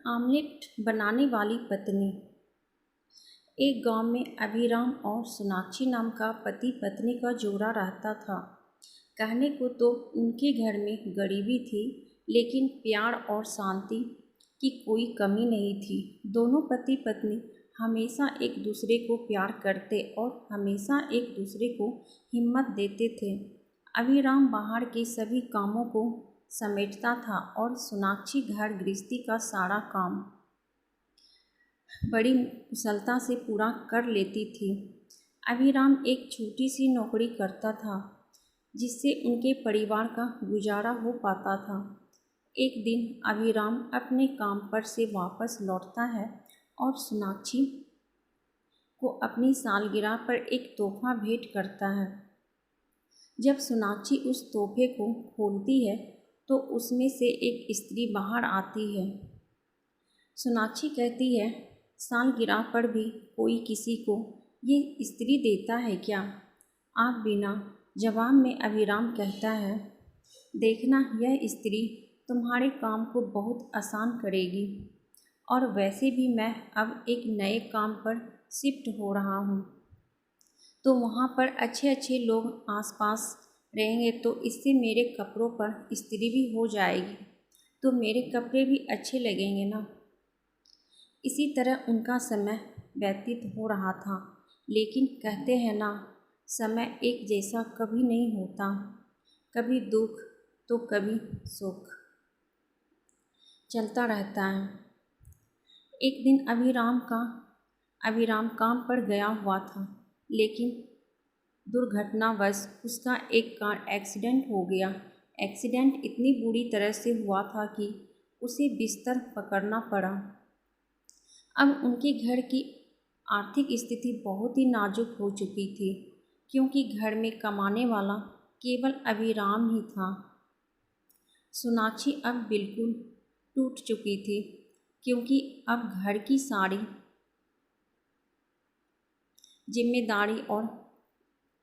Omelette बनाने वाली पत्नी। एक गांव में अभिराम और सोनाक्षी नाम का पति पत्नी का जोड़ा रहता था। कहने को तो उनके घर में गरीबी थी, लेकिन प्यार और शांति की कोई कमी नहीं थी। दोनों पति पत्नी हमेशा एक दूसरे को प्यार करते और हमेशा एक दूसरे को हिम्मत देते थे। अभिराम बाहर के सभी कामों को समेटता था और सोनाक्षी घर गृहस्थी का सारा काम बड़ी कुशलता से पूरा कर लेती थी। अभिराम एक छोटी सी नौकरी करता था, जिससे उनके परिवार का गुजारा हो पाता था। एक दिन अभिराम अपने काम पर से वापस लौटता है और सोनाक्षी को अपनी सालगिरह पर एक तोहफा भेंट करता है। जब सोनाक्षी उस तोहफे को खोलती है तो उसमें से एक स्त्री बाहर आती है। सोनाक्षी कहती है, सालगिरह पर भी कोई किसी को ये स्त्री देता है क्या? आप बिना जवाब में अभिराम कहता है, देखना यह स्त्री तुम्हारे काम को बहुत आसान करेगी, और वैसे भी मैं अब एक नए काम पर शिफ्ट हो रहा हूँ, तो वहाँ पर अच्छे अच्छे लोग आसपास रहेंगे, तो इससे मेरे कपड़ों पर इस्त्री भी हो जाएगी, तो मेरे कपड़े भी अच्छे लगेंगे ना। इसी तरह उनका समय व्यतीत हो रहा था, लेकिन कहते हैं ना, समय एक जैसा कभी नहीं होता, कभी दुख तो कभी सुख चलता रहता है। एक दिन अभिराम काम पर गया हुआ था, लेकिन दुर्घटनावश उसका एक कार एक्सीडेंट हो गया। एक्सीडेंट इतनी बुरी तरह से हुआ था कि उसे बिस्तर पकड़ना पड़ा। अब उनके घर की आर्थिक स्थिति बहुत ही नाजुक हो चुकी थी, क्योंकि घर में कमाने वाला केवल अभिराम ही था। सोनाक्षी अब बिल्कुल टूट चुकी थी, क्योंकि अब घर की सारी जिम्मेदारी और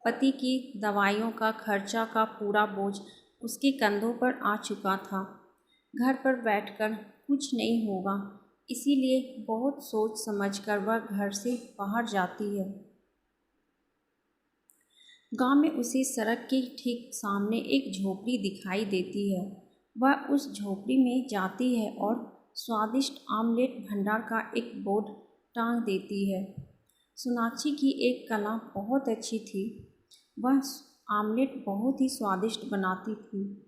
पति की दवाइयों का खर्चा का पूरा बोझ उसके कंधों पर आ चुका था। घर पर बैठकर कुछ नहीं होगा, इसीलिए बहुत सोच समझकर वह घर से बाहर जाती है। गांव में उसे सड़क के ठीक सामने एक झोपड़ी दिखाई देती है। वह उस झोपड़ी में जाती है और स्वादिष्ट आमलेट भंडार का एक बोर्ड टांग देती है। सोनाक्षी की एक कला बहुत अच्छी थी, वह आमलेट बहुत ही स्वादिष्ट बनाती थी।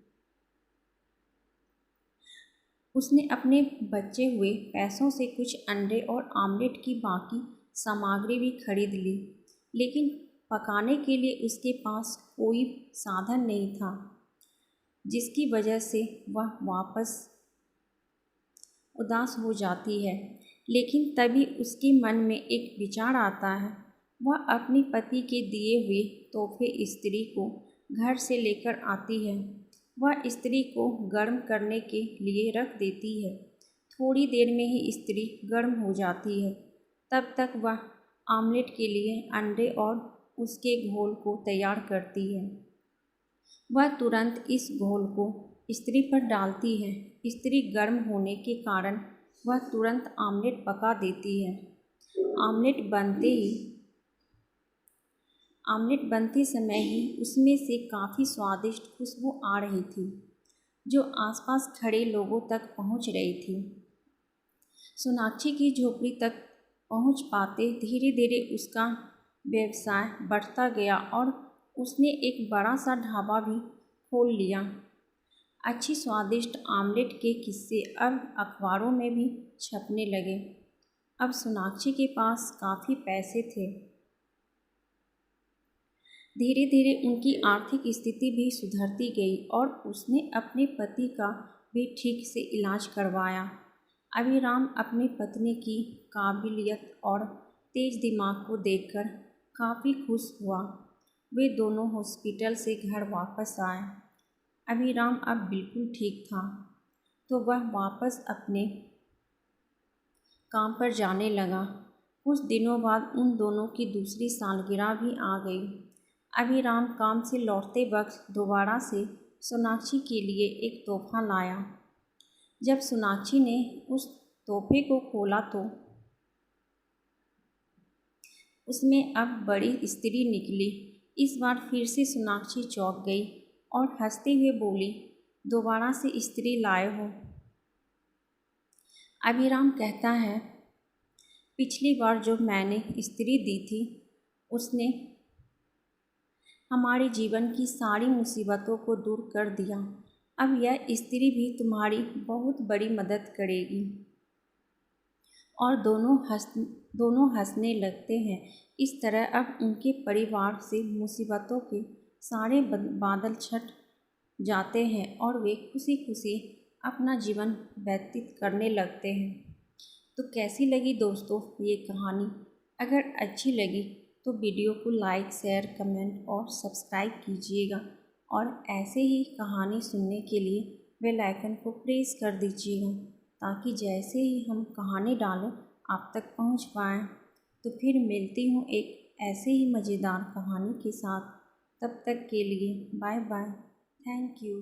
उसने अपने बचे हुए पैसों से कुछ अंडे और आमलेट की बाकी सामग्री भी खरीद ली, लेकिन पकाने के लिए उसके पास कोई साधन नहीं था, जिसकी वजह से वह वापस उदास हो जाती है। लेकिन तभी उसके मन में एक विचार आता है। वह अपने पति के दिए हुए तोहफे स्त्री को घर से लेकर आती है। वह स्त्री को गर्म करने के लिए रख देती है। थोड़ी देर में ही स्त्री गर्म हो जाती है। तब तक वह आमलेट के लिए अंडे और उसके घोल को तैयार करती है। वह तुरंत इस घोल को स्त्री पर डालती है। स्त्री गर्म होने के कारण वह तुरंत आमलेट पका देती है। आमलेट बनते समय ही उसमें से काफ़ी स्वादिष्ट खुशबू आ रही थी, जो आसपास खड़े लोगों तक पहुंच रही थी। सोनाक्षी की झोपड़ी तक पहुंच पाते धीरे धीरे उसका व्यवसाय बढ़ता गया और उसने एक बड़ा सा ढाबा भी खोल लिया। अच्छी स्वादिष्ट आमलेट के किस्से अब अखबारों में भी छपने लगे। अब सोनाक्षी के पास काफ़ी पैसे थे। धीरे धीरे उनकी आर्थिक स्थिति भी सुधरती गई और उसने अपने पति का भी ठीक से इलाज करवाया। अभिराम अपनी पत्नी की काबिलियत और तेज दिमाग को देखकर काफ़ी खुश हुआ। वे दोनों हॉस्पिटल से घर वापस आए। अभिराम अब बिल्कुल ठीक था, तो वह वापस अपने काम पर जाने लगा। कुछ दिनों बाद उन दोनों की दूसरी सालगिरह भी आ गई। अभिराम काम से लौटते वक्त दोबारा से सोनाक्षी के लिए एक तोहफा लाया। जब सोनाक्षी ने उस तोहफे को खोला तो उसमें अब बड़ी स्त्री निकली। इस बार फिर से सोनाक्षी चौंक गई और हंसते हुए बोली, दोबारा से स्त्री लाए हो? अभिराम कहता है, पिछली बार जो मैंने स्त्री दी थी उसने हमारे जीवन की सारी मुसीबतों को दूर कर दिया। अब यह स्त्री भी तुम्हारी बहुत बड़ी मदद करेगी। और दोनों हंसने लगते हैं। इस तरह अब उनके परिवार से मुसीबतों के सारे बादल छट जाते हैं और वे खुशी खुशी अपना जीवन व्यतीत करने लगते हैं। तो कैसी लगी दोस्तों ये कहानी? अगर अच्छी लगी तो वीडियो को लाइक, शेयर, कमेंट और सब्सक्राइब कीजिएगा। और ऐसे ही कहानी सुनने के लिए बेल आइकन को प्रेस कर दीजिएगा, ताकि जैसे ही हम कहानी डालें आप तक पहुंच पाएँ। तो फिर मिलती हूँ एक ऐसे ही मज़ेदार कहानी के साथ। तब तक के लिए बाय बाय। Thank you.